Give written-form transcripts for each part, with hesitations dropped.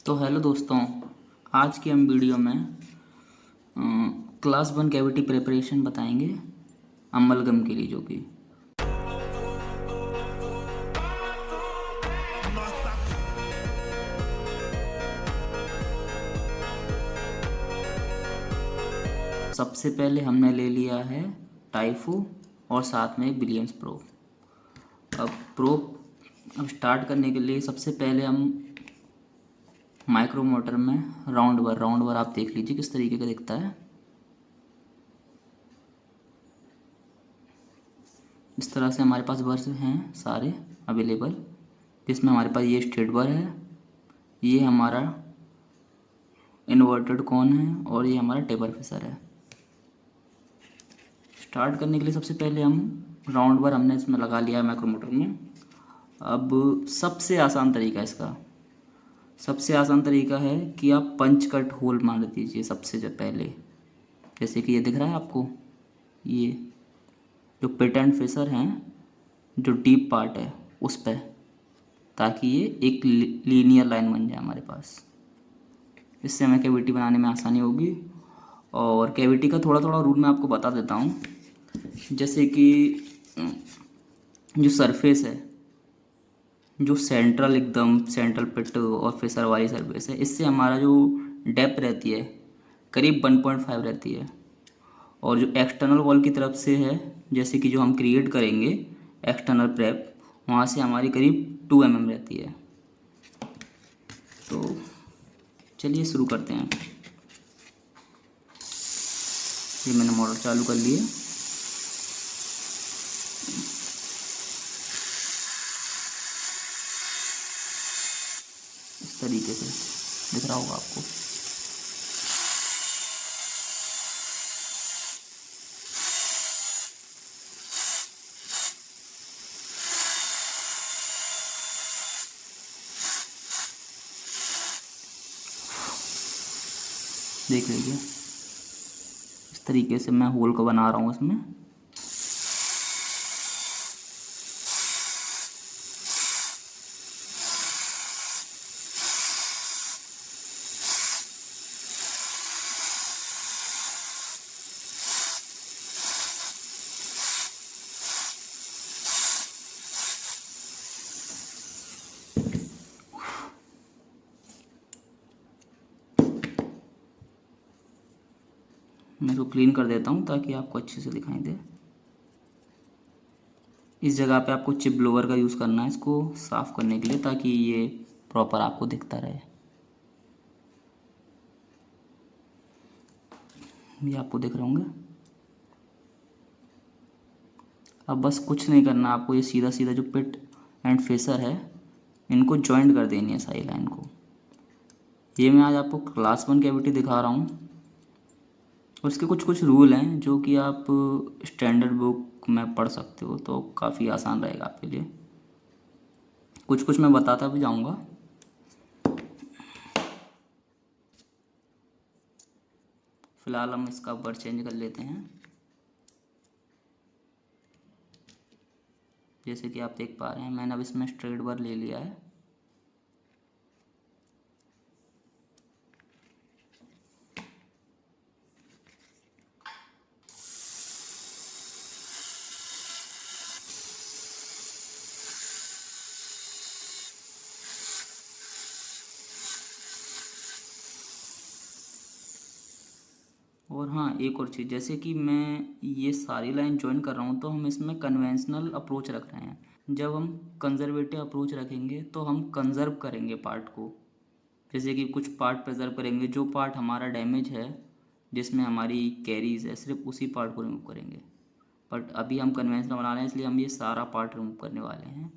तो हेलो दोस्तों, आज की हम वीडियो में क्लास 1 कैविटी प्रिपरेशन बताएंगे अमलगम के लिए। जो कि सबसे पहले हमने ले लिया है टाइफो और साथ में विलियम्स प्रोब। अब प्रोब स्टार्ट करने के लिए सबसे पहले हम माइक्रोमीटर में राउंड बर आप देख लीजिए किस तरीके का दिखता है। इस तरह से हमारे पास बर्स हैं सारे अवेलेबल, जिसमें हमारे पास ये स्ट्रेट बर है, ये हमारा इन्वर्टेड कॉन है और ये हमारा टेपर फिशर है। स्टार्ट करने के लिए सबसे पहले हम राउंड बर हमने इसमें लगा लिया है माइक्रोमीटर में। अब सबसे आसान तरीका है कि आप पंच कट होल मार दीजिए सबसे पहले। जैसे कि ये दिख रहा है आपको, ये जो पिट एंड फिशर हैं, जो डीप पार्ट है उस पर, ताकि ये एक लीनियर लाइन बन जाए हमारे पास। इससे हमें कैविटी बनाने में आसानी होगी। और कैविटी का थोड़ा थोड़ा रूल मैं आपको बता देता हूँ। जैसे कि जो सरफेस है, जो एकदम सेंट्रल पिट और फिशर वाली सरफेस है, इससे हमारा जो डेप्थ रहती है करीब 1.5 रहती है। और जो एक्सटर्नल वॉल की तरफ से है, जैसे कि जो हम क्रिएट करेंगे एक्सटर्नल प्रेप, वहाँ से हमारी करीब 2 mm रहती है। तो चलिए शुरू करते हैं। ये मैंने मॉडल चालू कर लिए। इस तरीके से दिख रहा होगा आपको। देख लीजिए इस तरीके से मैं होल को बना रहा हूँ इसमें। मैं इसको क्लीन कर देता हूँ ताकि आपको अच्छे से दिखाई दे। इस जगह पे आपको चिप ब्लोअर का यूज़ करना है इसको साफ़ करने के लिए, ताकि ये प्रॉपर आपको दिखता रहे। ये आपको दिख रहे होंगे। अब बस कुछ नहीं करना आपको, ये सीधा सीधा जो पिट एंड फेसर है इनको जॉइंट कर देनी है सारी लाइन को। ये मैं आज आपको क्लास 1 कैविटी दिखा रहा हूँ। उसके कुछ कुछ रूल हैं जो कि आप स्टैंडर्ड बुक में पढ़ सकते हो, तो काफ़ी आसान रहेगा आपके लिए। कुछ कुछ मैं बताता भी जाऊँगा। फ़िलहाल हम इसका बर चेंज कर लेते हैं। जैसे कि आप देख पा रहे हैं, मैंने अब इसमें स्ट्रेट बर ले लिया है। और हाँ, एक और चीज़, जैसे कि मैं ये सारी लाइन ज्वाइन कर रहा हूँ तो हम इसमें कन्वेंशनल अप्रोच रख रहे हैं। जब हम कंजर्वेटिव अप्रोच रखेंगे तो हम कंजर्व करेंगे पार्ट को। जैसे कि कुछ पार्ट प्रिजर्व करेंगे, जो पार्ट हमारा डैमेज है, जिसमें हमारी कैरीज है, सिर्फ उसी पार्ट को रिमूव करेंगे। बट अभी हम कन्वेंशनल बना रहे हैं, इसलिए हम ये सारा पार्ट रिमूव करने वाले हैं।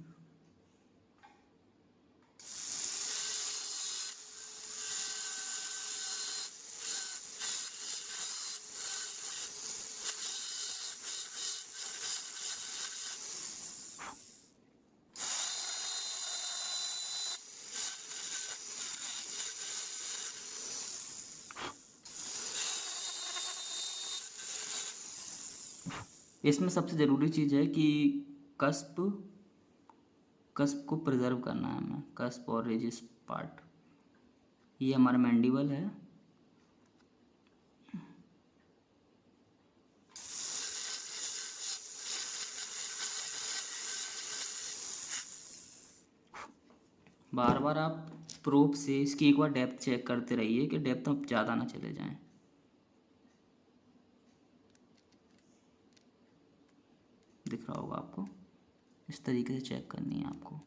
इसमें सबसे ज़रूरी चीज़ है कि कस्प कस्प को प्रिजर्व करना है हमें, कस्प और रेजिस पार्ट। ये हमारा मैंडिबल है। बार बार आप प्रोब से इसकी एक बार डेप्थ चेक करते रहिए कि डेप्थ अब ज़्यादा ना चले जाएं। दिख रहा होगा आपको, इस तरीके से चेक करनी है आपको।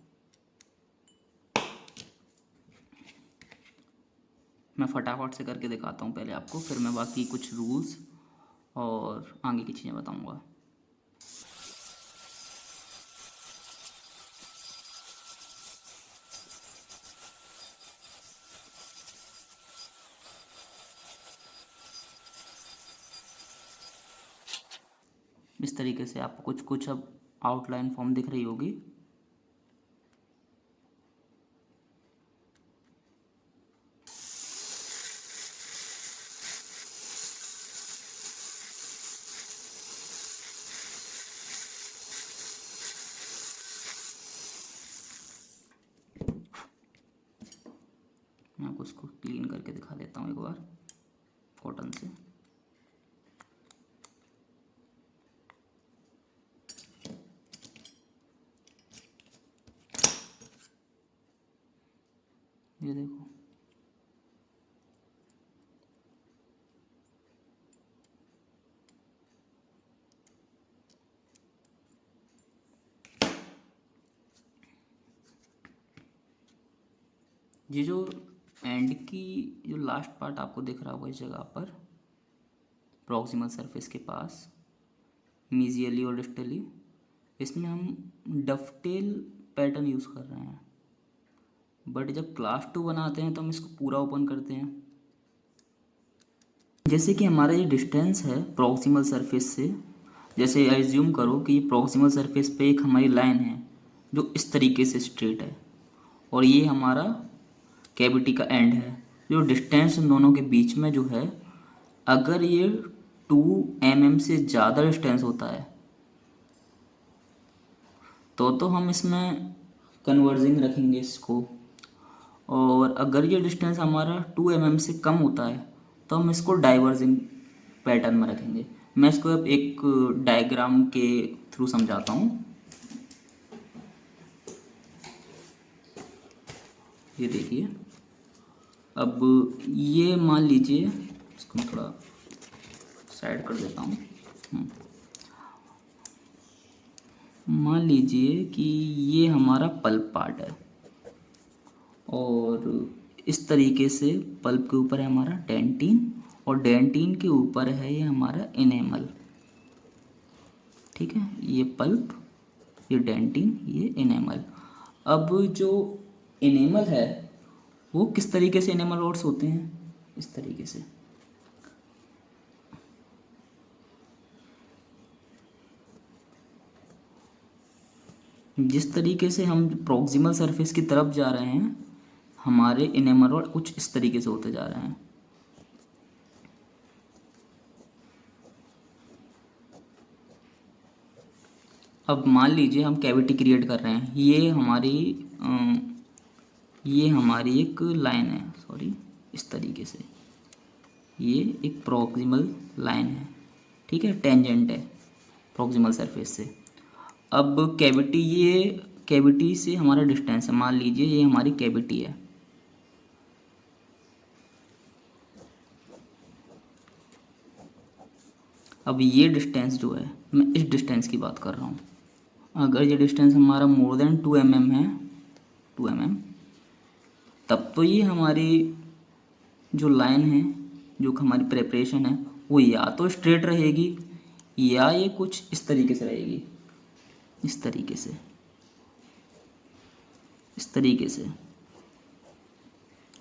मैं फटाफट से करके दिखाता हूँ पहले आपको, फिर मैं बाकी कुछ रूल्स और आगे की चीज़ें बताऊँगा। इस तरीके से आपको कुछ कुछ अब आउटलाइन फॉर्म दिख रही होगी। मैं आपको इसको क्लीन करके दिखा देता हूँ एक बार कॉटन से। ये देखो, ये जो एंड की जो लास्ट पार्ट आपको दिख रहा होगा इस जगह पर प्रॉक्सिमल सरफेस के पास, मीजियली और डिस्टली, इसमें हम डफटेल पैटर्न यूज़ कर रहे हैं। बट जब क्लास 2 बनाते हैं तो हम इसको पूरा ओपन करते हैं। जैसे कि हमारा ये डिस्टेंस है प्रॉक्सिमल सरफेस से, जैसे एज्यूम करो कि ये प्रॉक्सिमल सरफेस पे एक हमारी लाइन है जो इस तरीके से स्ट्रेट है, और ये हमारा कैविटी का एंड है। जो डिस्टेंस इन दोनों के बीच में जो है, अगर ये 2 mm से ज़्यादा डिस्टेंस होता है तो हम इसमें कन्वर्जिंग रखेंगे इसको, और अगर ये डिस्टेंस हमारा 2 mm से कम होता है तो हम इसको डाइवर्जिंग पैटर्न में रखेंगे। मैं इसको अब एक डायग्राम के थ्रू समझाता हूँ। ये देखिए, अब ये मान लीजिए, इसको मैं थोड़ा साइड कर देता हूँ। मान लीजिए कि ये हमारा पल्प पार्ट है, और इस तरीके से पल्प के ऊपर है हमारा डेंटिन, और डेंटिन के ऊपर है ये हमारा इनेमल। ठीक है, ये पल्प, ये डेंटिन, ये इनेमल। अब जो इनेमल है वो किस तरीके से इनेमल रोड्स होते हैं, इस तरीके से। जिस तरीके से हम प्रॉक्सिमल सरफेस की तरफ जा रहे हैं, हमारे इनेमल रोड कुछ इस तरीके से होते जा रहे हैं। अब मान लीजिए हम कैविटी क्रिएट कर रहे हैं, ये हमारी एक लाइन है, सॉरी, इस तरीके से ये एक प्रॉक्सिमल लाइन है। ठीक है, टेंजेंट है प्रॉक्सिमल सरफेस से। अब कैविटी, ये कैविटी से हमारा डिस्टेंस है, मान लीजिए ये हमारी कैविटी है। अब ये डिस्टेंस जो है, मैं इस डिस्टेंस की बात कर रहा हूँ। अगर ये डिस्टेंस हमारा मोर देन 2 mm है, 2 mm, तब तो ये हमारी जो लाइन है, जो हमारी प्रेपरेशन है, वो या तो स्ट्रेट रहेगी या ये कुछ इस तरीके से रहेगी, इस तरीके से, इस तरीके से।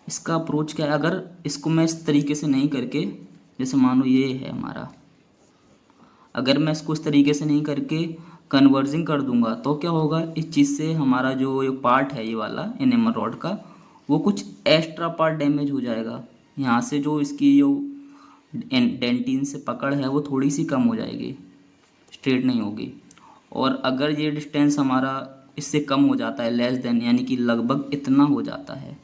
इसका अप्रोच क्या है, अगर इसको मैं इस तरीके से नहीं करके, जैसे मानो ये है हमारा, अगर मैं इसको इस तरीके से नहीं करके कन्वर्जिंग कर दूंगा तो क्या होगा, इस चीज़ से हमारा जो ये पार्ट है, ये वाला एनेमल रॉड का, वो कुछ एक्स्ट्रा पार्ट डैमेज हो जाएगा। यहाँ से जो इसकी जो डेंटिन से पकड़ है वो थोड़ी सी कम हो जाएगी, स्ट्रेट नहीं होगी। और अगर ये डिस्टेंस हमारा इससे कम हो जाता है, लेस देन, यानी कि लगभग इतना हो जाता है,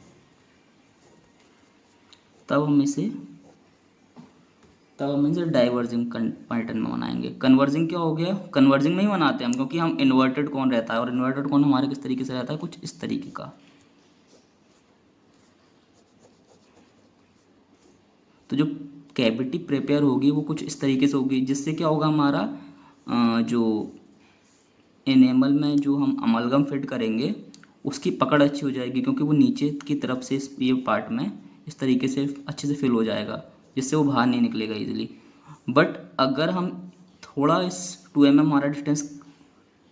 तब हम इसे डाइवर्जिंग पैटर्न में बनाएंगे। कन्वर्जिंग क्या हो गया, कन्वर्जिंग में ही बनाते हैं हम, क्योंकि हम इन्वर्टेड कौन रहता है, और इन्वर्टेड कौन हमारे किस तरीके से रहता है, कुछ इस तरीके का। तो जो कैविटी प्रिपेयर होगी वो कुछ इस तरीके से होगी, जिससे क्या होगा, हमारा जो एनेमल में जो हम अमलगम फिट करेंगे उसकी पकड़ अच्छी हो जाएगी, क्योंकि वो नीचे की तरफ से ये पार्ट में इस तरीके से अच्छे से फिल हो जाएगा, जिससे वो बाहर नहीं निकलेगा इजीली। बट अगर हम थोड़ा इस 2 mm हमारा डिस्टेंस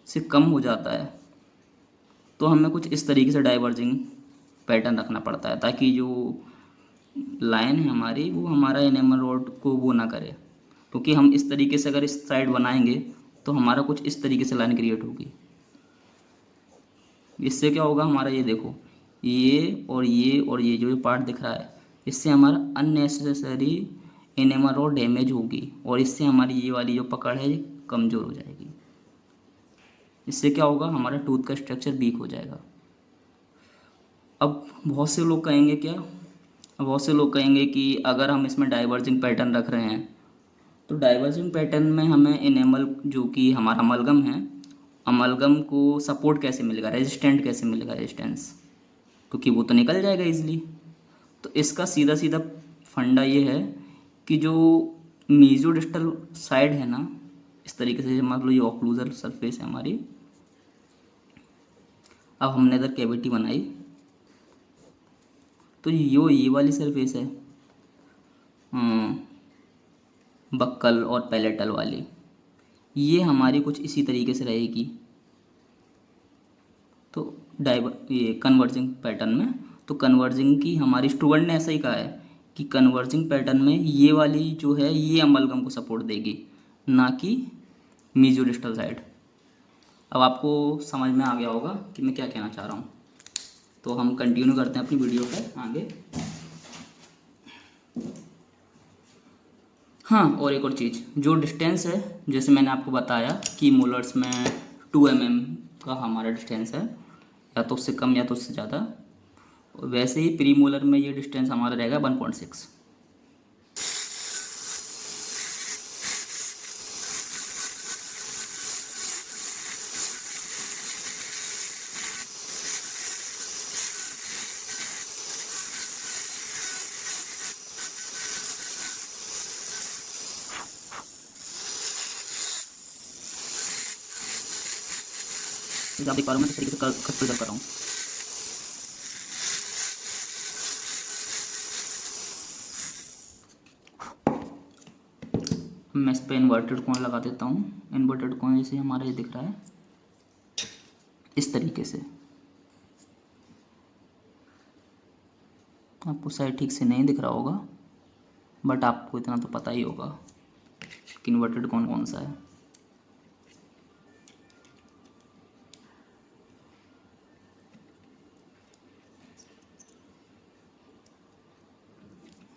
से कम हो जाता है तो हमें कुछ इस तरीके से डाइवर्जिंग पैटर्न रखना पड़ता है, ताकि जो लाइन है हमारी वो हमारा एनिमल रोड को वो ना करे। क्योंकि हम इस तरीके से अगर इस साइड बनाएंगे तो हमारा कुछ इस तरीके से लाइन क्रिएट होगी। इससे क्या होगा, हमारा ये देखो, ये और ये और ये जो पार्ट दिख रहा है, इससे हमारा अननेसेसरी एनिमल रोड डैमेज होगी, और इससे हमारी ये वाली जो पकड़ है ये कमज़ोर हो जाएगी। इससे क्या होगा, हमारा टूथ का स्ट्रक्चर वीक हो जाएगा। अब बहुत से लोग कहेंगे क्या, बहुत से लोग कहेंगे कि अगर हम इसमें डाइवर्जिंग पैटर्न रख रहे हैं तो डाइवर्जिंग पैटर्न में हमें एनेमल जो कि हमारा अमलगम है, अमलगम को सपोर्ट कैसे मिलेगा, रेजिस्टेंट कैसे मिलेगा, रेजिस्टेंस, क्योंकि वो तो निकल जाएगा इजीली। तो इसका सीधा सीधा फंडा ये है कि जो मीजोडिस्टल साइड है ना, इस तरीके से मान लो ये ऑक्लूजल सरफेस है हमारी। अब हमने इधर कैविटी बनाई तो ये वाली सरफेस है बक्कल और पैलेटल वाली, ये हमारी कुछ इसी तरीके से रहेगी। तो ये कन्वर्जिंग पैटर्न में, तो कन्वर्जिंग की हमारी स्टूडेंट ने ऐसा ही कहा है कि कन्वर्जिंग पैटर्न में ये वाली जो है ये अमलगम को सपोर्ट देगी, ना कि मीजोडिस्टल साइड। अब आपको समझ में आ गया होगा कि मैं क्या कहना चाह रहा हूँ। तो हम कंटिन्यू करते हैं अपनी वीडियो पे आगे। हाँ, और एक और चीज़, जो डिस्टेंस है, जैसे मैंने आपको बताया कि मोलर्स में 2 mm का हमारा डिस्टेंस है, या तो उससे कम या तो उससे ज़्यादा, वैसे ही प्री मोलर में ये डिस्टेंस हमारा रहेगा 1.6। आप देख पा रहे हो मैं किस तरीके से कट प्रिजर्व कर रहा हूँ। मैं इस पर इन्वर्टेड कोण लगा देता हूँ। इन्वर्टेड कोण जैसे हमारा ये दिख रहा है इस तरीके से। आपको शायद ठीक से नहीं दिख रहा होगा, बट आपको इतना तो पता ही होगा कि इन्वर्टेड कोण कौन सा है।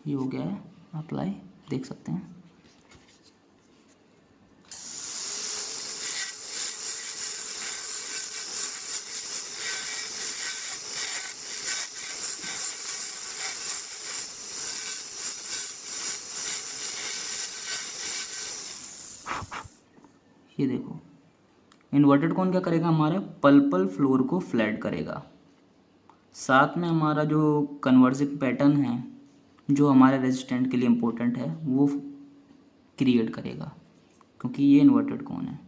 ये हो गया है अप्लाई, देख सकते हैं। ये देखो, इन्वर्टेड कोण क्या करेगा, हमारा पल्पल फ्लोर को फ्लैट करेगा। साथ में हमारा जो कन्वर्जिंग पैटर्न है जो हमारे रेजिस्टेंट के लिए इम्पोर्टेंट है वो क्रिएट करेगा, क्योंकि ये इन्वर्टेड कोण है।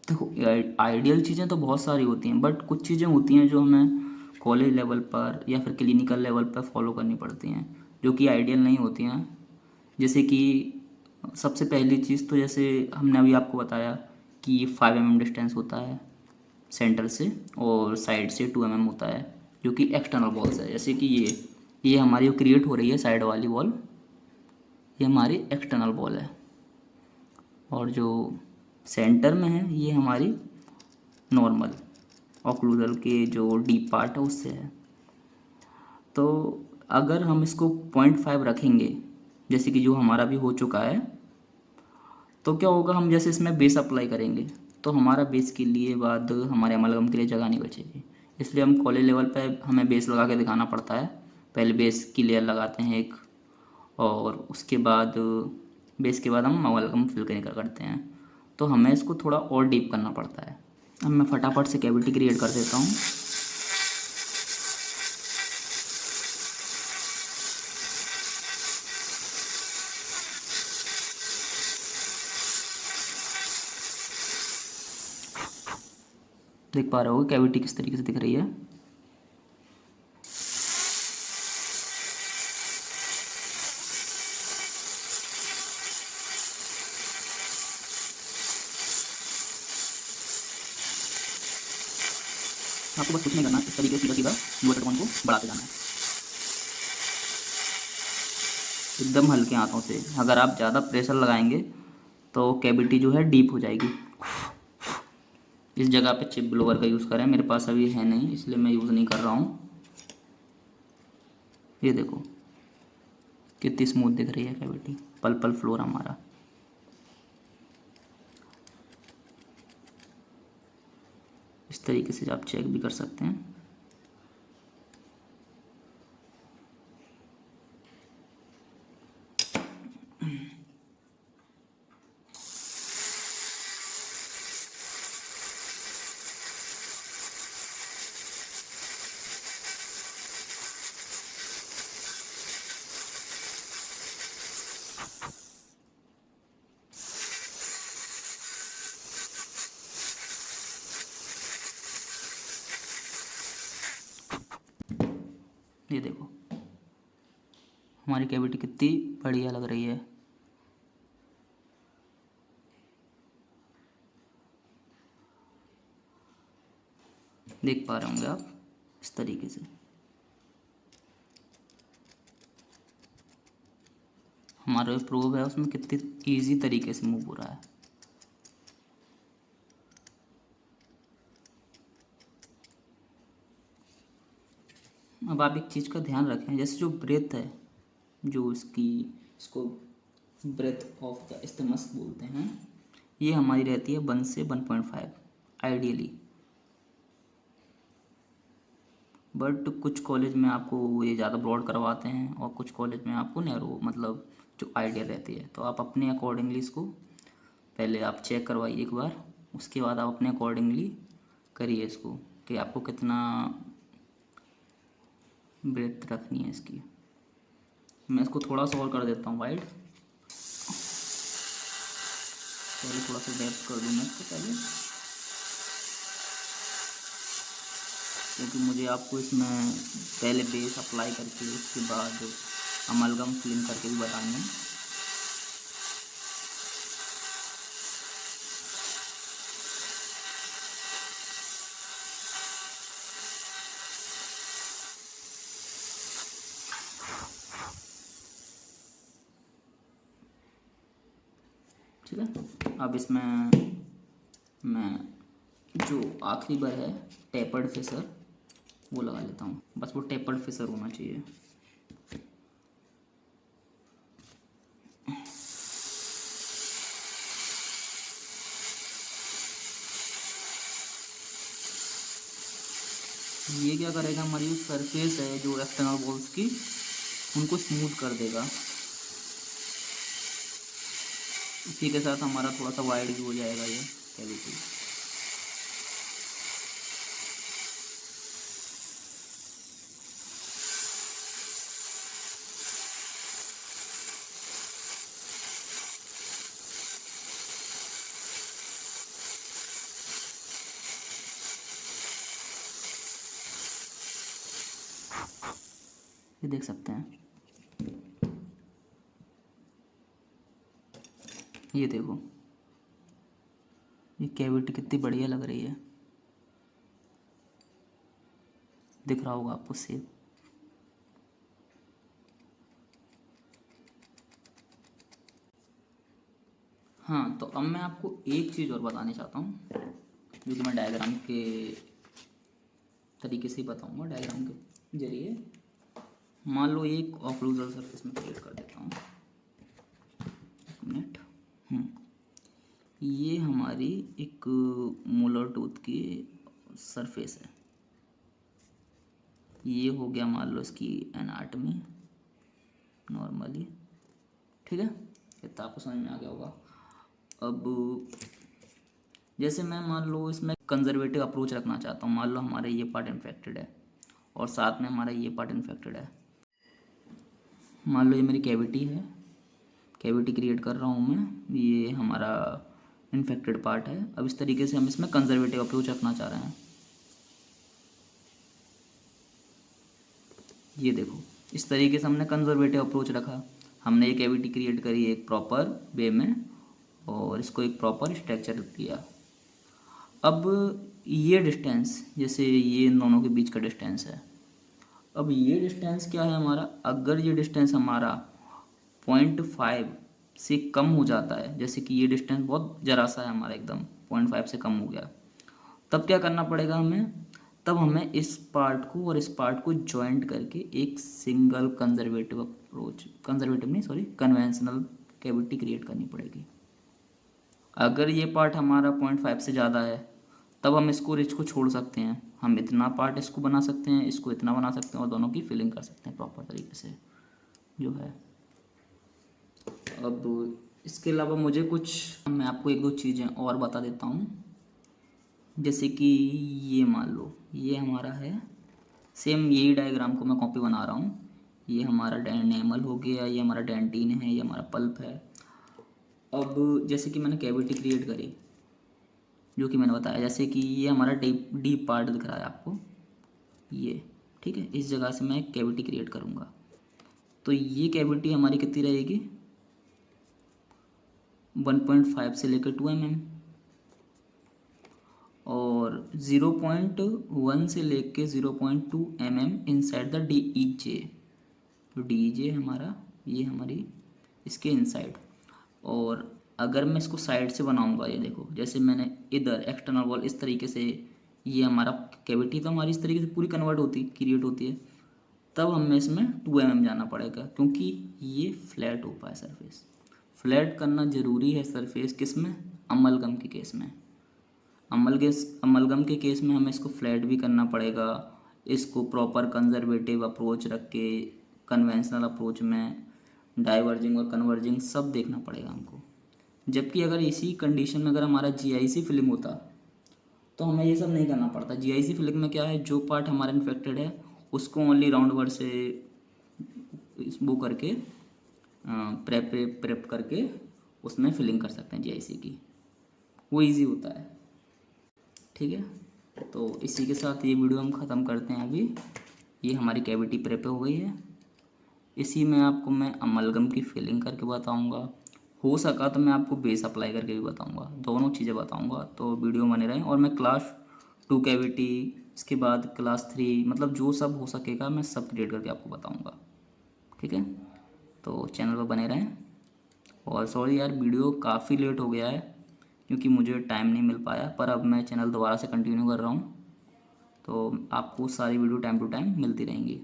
देखो, आइडियल चीज़ें तो बहुत सारी होती हैं, बट कुछ चीज़ें होती हैं जो हमें कॉलेज लेवल पर या फिर क्लिनिकल लेवल पर फॉलो करनी पड़ती हैं, जो कि आइडियल नहीं होती हैं। जैसे कि सबसे पहली चीज़ तो जैसे हमने अभी आपको बताया कि 5 mm डिस्टेंस होता है सेंटर से, और साइड से 2 mm होता है, जो कि एक्सटर्नल वॉल्स है। जैसे कि ये हमारी जो क्रिएट हो रही है साइड वाली वॉल, ये हमारी एक्सटर्नल वॉल है, और जो सेंटर में है ये हमारी नॉर्मल ऑक्लूजल के जो डीप पार्ट है उससे है। तो अगर हम इसको 0.5 रखेंगे जैसे कि जो हमारा भी हो चुका है। तो क्या होगा, हम जैसे इसमें बेस अप्लाई करेंगे तो हमारा बेस के लिए बाद हमारे अमलगम के लिए जगह नहीं बचेगी। इसलिए हम कॉलेज लेवल पे हमें बेस लगा के दिखाना पड़ता है। पहले बेस की लेयर लगाते हैं एक, और उसके बाद बेस के बाद हम अमलगम फिल करते हैं। तो हमें इसको थोड़ा और डीप करना पड़ता है। अब मैं फटाफट से कैविटी क्रिएट कर देता हूँ। देख पा रहे हो कैविटी किस तरीके से दिख रही है। आपको बस कुछ नहीं करना, इस तरीके से सीधा सीधा लोअर कट को बढ़ाते जाना है एकदम हल्के हाथों से। अगर आप ज़्यादा प्रेशर लगाएंगे तो कैविटी जो है डीप हो जाएगी। इस जगह पे चिप ब्लोअर का यूज़ करें, मेरे पास अभी है नहीं इसलिए मैं यूज़ नहीं कर रहा हूँ। ये देखो कितनी स्मूथ दिख रही है कैविटी, पल पल फ्लोर हमारा। इस तरीके से आप चेक भी कर सकते हैं। ये देखो हमारी कैविटी कितनी बढ़िया लग रही है। देख पा रहे होंगे आप इस तरीके से हमारा जो प्रोब है उसमें कितनी इजी तरीके से मूव हो रहा है। अब आप एक चीज़ का ध्यान रखें, जैसे जो ब्रेथ है, जो इसको ब्रेथ ऑफ द स्टमक बोलते हैं, ये हमारी रहती है 1 से 1.5 आइडियली। बट कुछ कॉलेज में आपको ये ज़्यादा ब्रॉड करवाते हैं और कुछ कॉलेज में आपको नैरो मतलब जो आइडियल रहती है। तो आप अपने अकॉर्डिंगली इसको पहले आप चेक करवाइए एक बार, उसके बाद आप अपने अकॉर्डिंगली करिए इसको कि आपको कितना ब्रेथ रखनी है इसकी। मैं इसको थोड़ा सा और कर देता हूँ वाइड, पहले थोड़ा सा डेप्थ कर दूँ मैं इसको पहले, क्योंकि मुझे आपको इसमें पहले बेस अप्लाई करके उसके बाद अमलगम फिलिंग करके भी बताना है। ठीक है, अब इसमें मैं जो आखिरी बार है टेपर्ड फिशर वो लगा लेता हूँ। बस वो टेपर्ड फिशर होना चाहिए। ये क्या करेगा, हमारी जो सरफेस है जो एक्सटर्नल वॉल्स की उनको स्मूथ कर देगा। इसी के साथ हमारा थोड़ा सा वाइड भी हो जाएगा ये कैविटी। ये देख सकते हैं, ये देखो ये कैविटी कितनी बढ़िया लग रही है, दिख रहा होगा आपको सेब। हाँ, तो अब मैं आपको एक चीज़ और बताना चाहता हूँ जो कि मैं डायग्राम के तरीके से ही बताऊँगा। डायग्राम के जरिए मान लो एक ऑक्लूजल सरफेस में क्रिएट कर देता हूँ। ये हमारी एक मोलर टूथ की सरफेस है। ये हो गया मान लो इसकी एनाटमी नॉर्मली, ठीक है। इतना आपको समझ में आ गया होगा। अब जैसे मैं मान लो इसमें कंजर्वेटिव अप्रोच रखना चाहता हूँ, मान लो हमारा ये पार्ट इन्फेक्टेड है और साथ में हमारा ये पार्ट इन्फेक्टेड है। मान लो ये मेरी कैविटी है, कैविटी क्रिएट कर रहा हूँ मैं, ये हमारा इन्फेक्टेड पार्ट है। अब इस तरीके से हम इसमें कंजर्वेटिव अप्रोच रखना चाह रहे हैं। ये देखो, इस तरीके से हमने कंजर्वेटिव अप्रोच रखा, हमने ये कैविटी क्रिएट करी एक प्रॉपर वे में और इसको एक प्रॉपर स्ट्रक्चर दिया। अब ये डिस्टेंस, जैसे ये इन दोनों के बीच का डिस्टेंस है, अब ये डिस्टेंस क्या है हमारा, अगर ये डिस्टेंस हमारा 0.5 से कम हो जाता है, जैसे कि ये डिस्टेंस बहुत ज़रा सा है हमारा, एकदम 0.5 से कम हो गया, तब क्या करना पड़ेगा हमें, तब हमें इस पार्ट को और इस पार्ट को जॉइंट करके एक सिंगल कंजर्वेटिव अप्रोच, कंजर्वेटिव नहीं सॉरी कन्वेंशनल कैविटी क्रिएट करनी पड़ेगी। अगर ये पार्ट हमारा 0.5 से ज़्यादा है तब हम इसको रिच को छोड़ सकते हैं, हम इतना पार्ट इसको बना सकते हैं, इसको इतना बना सकते हैं और दोनों की फिलिंग कर सकते हैं प्रॉपर तरीके से जो है। अब इसके अलावा मुझे कुछ, मैं आपको एक दो चीज़ें और बता देता हूँ। जैसे कि ये मान लो ये हमारा है, सेम यही डायग्राम को मैं कॉपी बना रहा हूँ। ये हमारा एनेमल हो गया, ये हमारा डेंटिन है, ये हमारा पल्प है। अब जैसे कि मैंने कैविटी क्रिएट करी, जो कि मैंने बताया, जैसे कि ये हमारा डीप डीप पार्ट दिख रहा है आपको, ये ठीक है। इस जगह से मैं कैविटी क्रिएट करूँगा तो ये कैविटी हमारी कितनी रहेगी, 1.5 से लेकर 2 mm और 0.1 से लेकर 0.2 mm inside the D E J. तो डी ई जे हमारा, ये हमारी इसके इनसाइड। और अगर मैं इसको साइड से बनाऊंगा, ये देखो जैसे मैंने इधर एक्सटर्नल वॉल इस तरीके से, ये हमारा कैविटी तो हमारी इस तरीके से पूरी कन्वर्ट होती क्रिएट होती है, तब हमें इसमें 2 mm जाना पड़ेगा क्योंकि ये फ्लैट हो पाए सरफेस। फ्लैट करना ज़रूरी है सरफेस, किस में, अमलगम के केस में। अमलगम के केस में हमें इसको फ्लैट भी करना पड़ेगा, इसको प्रॉपर कंजर्वेटिव अप्रोच रख के कन्वेंशनल अप्रोच में डाइवर्जिंग और कन्वर्जिंग सब देखना पड़ेगा हमको। जबकि अगर इसी कंडीशन में अगर हमारा जीआईसी फिल्म होता तो हमें ये सब नहीं करना पड़ता। जीआईसी फिल्म में क्या है, जो पार्ट हमारा इन्फेक्टेड है उसको ओनली राउंड वर्ड से वो करके प्रेप करके उसमें फिलिंग कर सकते हैं जीआईसी की, वो इजी होता है, ठीक है। तो इसी के साथ ये वीडियो हम ख़त्म करते हैं अभी। ये हमारी कैविटी प्रेप हो गई है, इसी में आपको मैं अमलगम की फिलिंग करके बताऊंगा, हो सका तो मैं आपको बेस अप्लाई करके भी बताऊंगा, दोनों चीज़ें बताऊंगा। तो वीडियो बने रहें और मैं क्लास 2 कैविटी, इसके बाद क्लास 3, मतलब जो सब हो सकेगा मैं सब क्रिएट करके आपको बताऊँगा, ठीक है। तो चैनल पर बने रहें। और सॉरी यार वीडियो काफ़ी लेट हो गया है क्योंकि मुझे टाइम नहीं मिल पाया, पर अब मैं चैनल दोबारा से कंटिन्यू कर रहा हूँ, तो आपको सारी वीडियो टाइम टू टाइम मिलती रहेंगी।